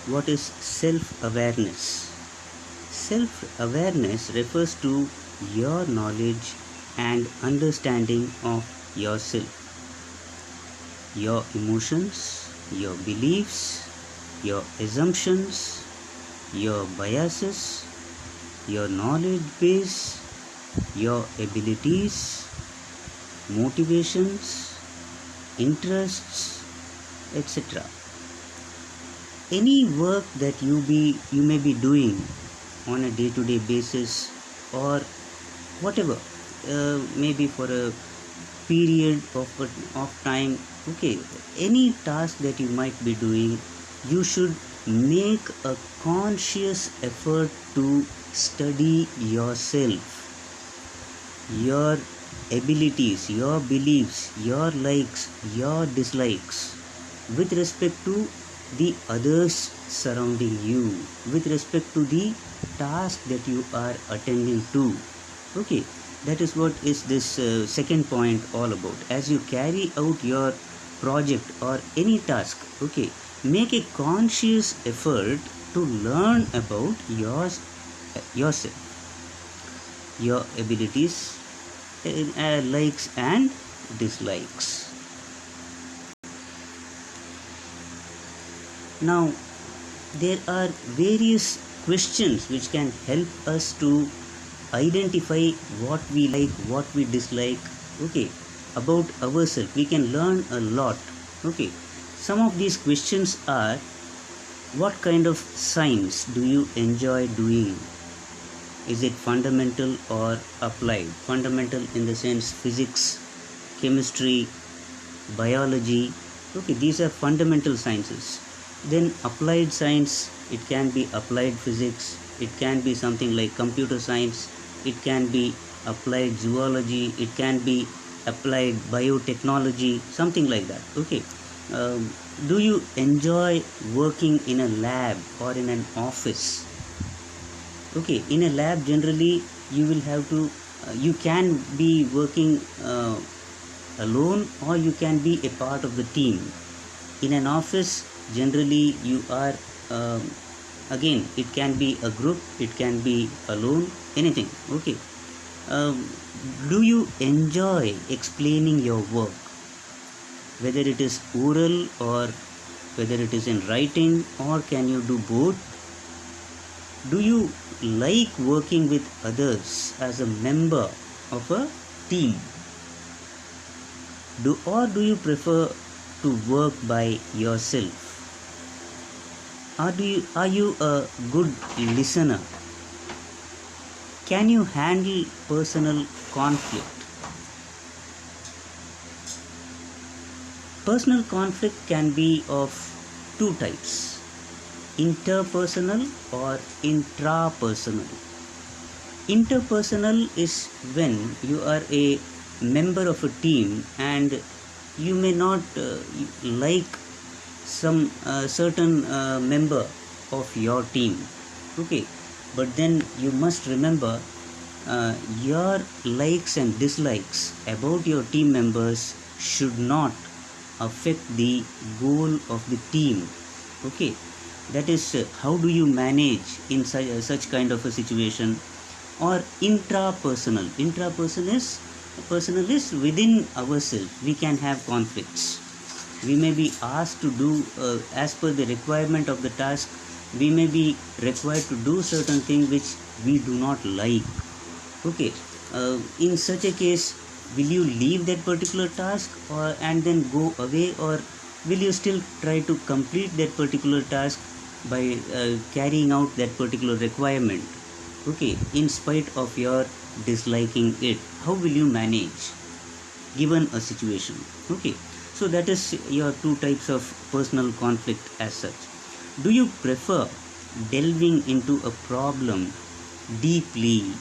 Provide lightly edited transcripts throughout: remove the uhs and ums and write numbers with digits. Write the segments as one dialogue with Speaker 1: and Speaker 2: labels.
Speaker 1: what is self-awareness? Self-awareness refers to your knowledge and understanding of yourself, your emotions, your beliefs, your assumptions, your biases, your knowledge base, your abilities, motivations, interests, etc. Any work that you may be doing on a day-to-day basis, or whatever, maybe for a period of time, okay, any task that you might be doing, you should make a conscious effort to study yourself, your abilities, your beliefs, your likes, your dislikes, with respect to the others surrounding you, with respect to the task that you are attending to. Okay, that is what is this second point all about. As you carry out your project or any task, okay, make a conscious effort to learn about yourself, your abilities, likes and dislikes. Now, there are various questions which can help us to identify what we like, what we dislike, okay, about ourselves. We can learn a lot, okay. Some of these questions are: what kind of science do you enjoy doing? Is it fundamental or applied? Fundamental in the sense physics, chemistry, biology, okay, these are fundamental sciences. Then applied science, it can be applied physics, it can be something like computer science, it can be applied zoology, it can be applied biotechnology, something like that, okay. Do you enjoy working in a lab or in an office? Okay, in a lab generally you will have to you can be working alone, or you can be a part of the team. In an office generally you are again, it can be a group, it can be alone, anything, okay. Do you enjoy explaining your work, whether it is oral or whether it is in writing, or can you do both? Do you like working with others as a member of a team? Do you prefer to work by yourself? Are you a good listener? Can you handle personal conflict? Personal conflict can be of two types: interpersonal or intrapersonal. Interpersonal is when you are a member of a team and you may not like some certain member of your team, okay, but then you must remember your likes and dislikes about your team members should not affect the goal of the team, okay. That is how do you manage in such kind of a situation. Or intrapersonal is within ourselves. We can have conflicts, we may be asked to do as per the requirement of the task, we may be required to do certain thing which we do not like, okay. In such a case, will you leave that particular task or and then go away, or will you still try to complete that particular task by carrying out that particular requirement, okay, in spite of your disliking it? How will you manage given a situation, okay. So that is your two types of personal conflict as such. Do you prefer delving into a problem deeply?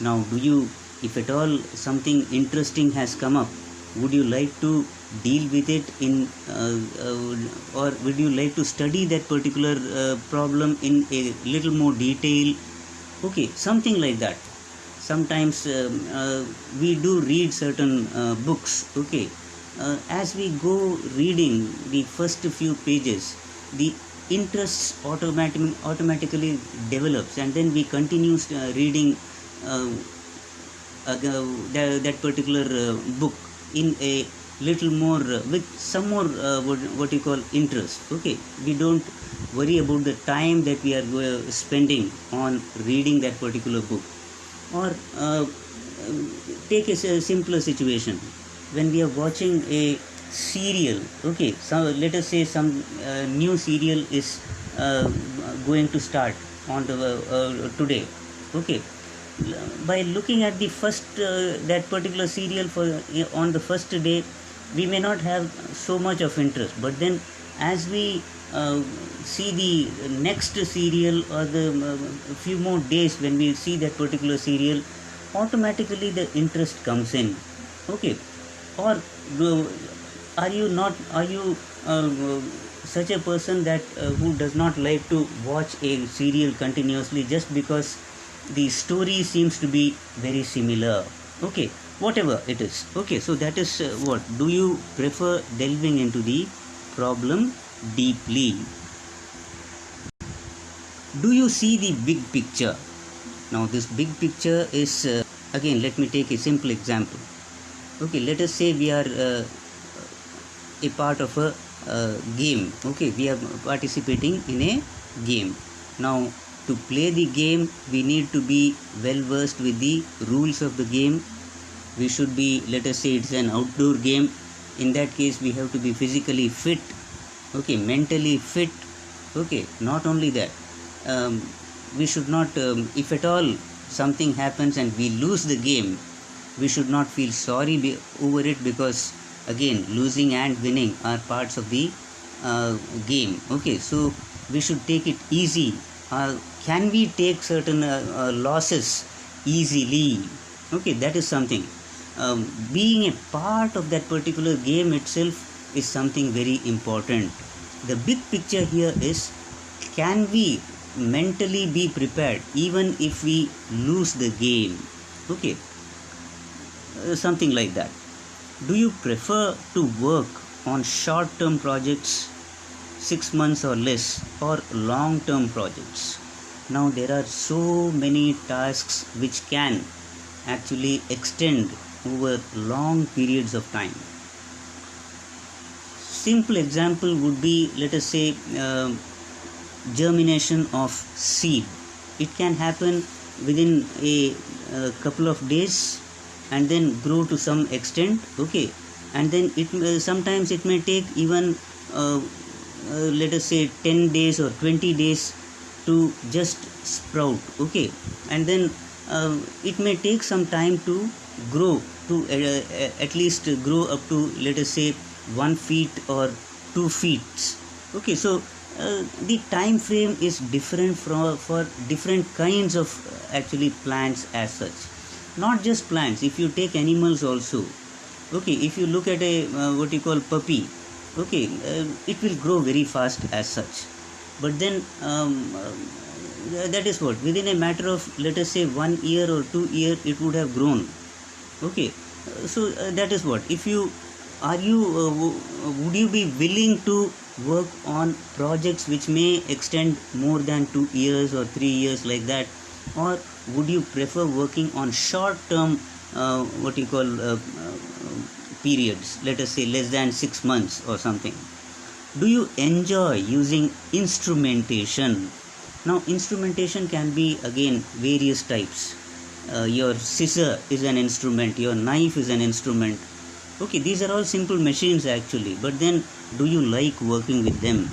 Speaker 1: Now, do you, if at all something interesting has come up, would you like to deal with it in or would you like to study that particular problem in a little more detail, okay, something like that. Sometimes we do read certain books, okay. As we go reading the first few pages, the interest automatically develops, and then we continue reading that particular book in a little more with some more what you call interest. Okay, we don't worry about the time that we are spending on reading that particular book. Or take a simpler situation, when we are watching a serial. Okay, so let us say some new serial is going to start on the today. Okay, by looking at the first that particular serial for on the first day, we may not have so much of interest, but then as we see the next serial, or the few more days when we see that particular serial, automatically the interest comes in. Okay, or are you such a person that who does not like to watch a serial continuously just because the story seems to be very similar? Okay, whatever it is. Okay, so that is what do you prefer, delving into the problem deeply? Do you see the big picture? Now this big picture is again, let me take a simple example. Okay, let us say we are a part of a game. Okay, we are participating in a game. Now to play the game, we need to be well versed with the rules of the game. We should be, let us say it's an outdoor game. In that case, we have to be physically fit. Okay, mentally fit. Okay, not only that, we should not, if at all something happens and we lose the game, we should not feel sorry over it, because again, losing and winning are parts of the game. Okay, so we should take it easy. Can we take certain losses easily? Okay, that is something. Being a part of that particular game itself is something very important. The big picture here is, can we mentally be prepared even if we lose the game? Okay, something like that. Do you prefer to work on short-term projects, 6 months or less, or long-term projects? Now there are so many tasks which can actually extend over long periods of time. Simple example would be, let us say, germination of seed. It can happen within a couple of days and then grow to some extent. Okay, and then it sometimes it may take even let us say 10 days or 20 days to just sprout. Okay, and then it may take some time to grow to at least grow up to, let us say, 1 feet or 2 feet. Okay, so the time frame is different for different kinds of actually plants as such. Not just plants, if you take animals also. Okay, if you look at a what you call puppy, okay, it will grow very fast as such, but then that is what, within a matter of, let us say, 1 year or 2 years, it would have grown. Okay, so that is what, if you would you be willing to work on projects which may extend more than 2 years or 3 years like that, or would you prefer working on short term what you call periods, let us say less than 6 months or something? Do you enjoy using instrumentation? Now instrumentation can be again various types. Your scissor is an instrument, your knife is an instrument. Okay, these are all simple machines actually, but then do you like working with them?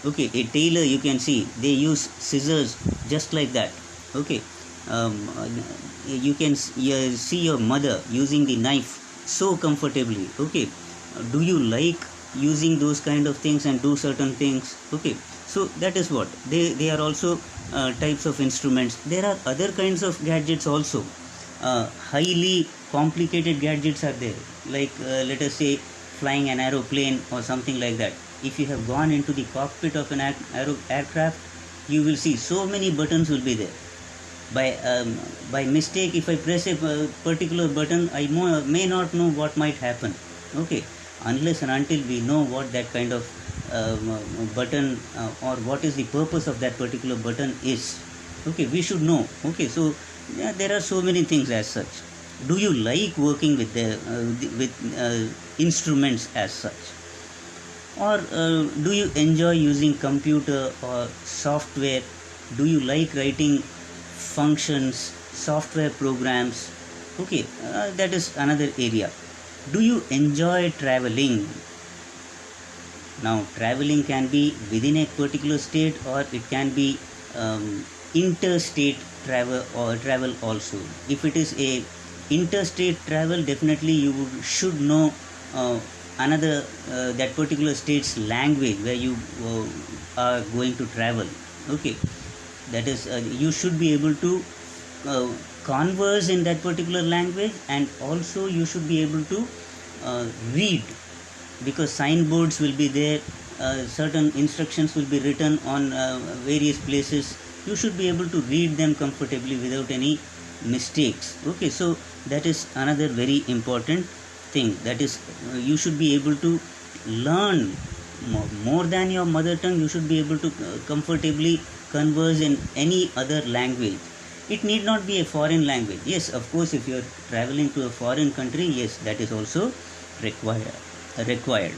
Speaker 1: Okay, a tailor, you can see they use scissors just like that. Okay, you can see your mother using the knife so comfortably. Okay, do you like using those kind of things and do certain things? Okay, so that is what they are also types of instruments. There are other kinds of gadgets also. Highly complicated gadgets are there, like let us say flying an aeroplane or something like that. If you have gone into the cockpit of an aircraft, you will see so many buttons will be there. By mistake, if I press a particular button, I may not know what might happen. Okay, unless and until we know what that kind of button or what is the purpose of that particular button is. Okay, we should know. Okay, so yeah, there are so many things as such. Do you like working with instruments as such, or do you enjoy using computer or software? Do you like writing functions, software programs? Okay, that is another area. Do you enjoy traveling? Now, traveling can be within a particular state, or it can be interstate travel also. If it is a interstate travel, definitely you should know another that particular state's language where you are going to travel. Okay, that is you should be able to converse in that particular language, and also you should be able to read, because signboards will be there, certain instructions will be written on various places. You should be able to read them comfortably without any mistakes. Okay, so that is another very important thing, that is you should be able to learn more than your mother tongue. You should be able to comfortably converse in any other language. It need not be a foreign language. Yes, of course, if you are traveling to a foreign country, yes, that is also required.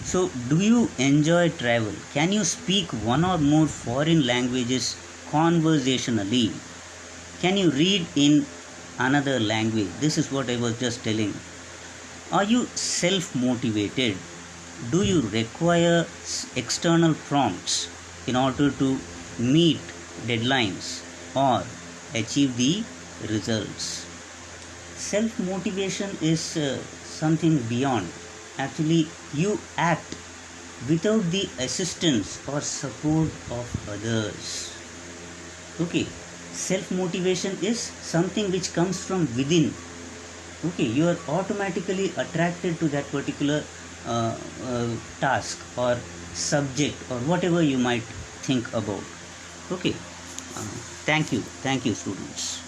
Speaker 1: So, do you enjoy travel? Can you speak one or more foreign languages conversationally? Can you read in another language? This is what I was just telling. Are you self-motivated? Do you require external prompts in order to meet deadlines or achieve the results? Self-motivation is something beyond. Actually, you act without the assistance or support of others. Okay, self-motivation is something which comes from within. Okay, you are automatically attracted to that particular task or subject or whatever you might think about. Okay, thank you students.